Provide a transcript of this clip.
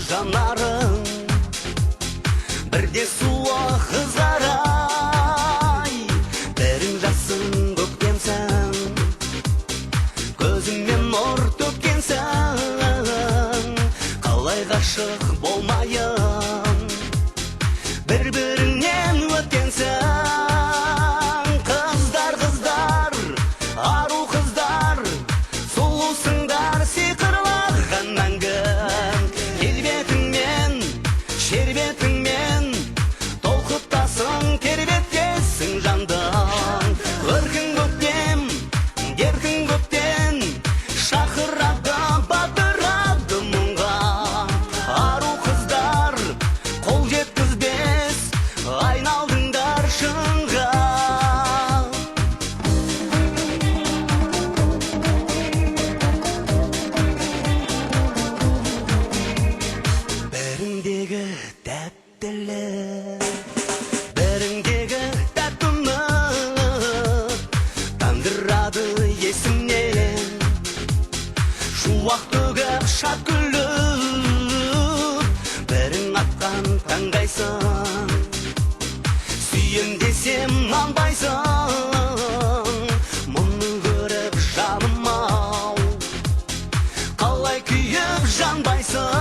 жанарың, бірде суық қызарай, бірің жасың көктемсің, көзіңмен нұр төккенсің, қалай ғашық болмайын, бір-біріңнен өткенсің. Қыздар, қыздар, ару қыздар, сұлусыңдар, сиқырлаған мәңгі. Келбетіңмен, шербетіңмен, толқытасың, тербетесің жандың. Өркін көктем, еркін көктен, шақырады, батырады мұңға. Ару қыздар, қол жеткізбес, айналдыңдар шыңға. Біріңдегі тәттілік, біріңдегі тәтті үміт тандырады есімнен, шуақ төгіп шат күліп, бірің атқан таңдайсың, сүйем десем нанбайсың. Мұны көріп жаным ау, қалай күйіп жанбайсың.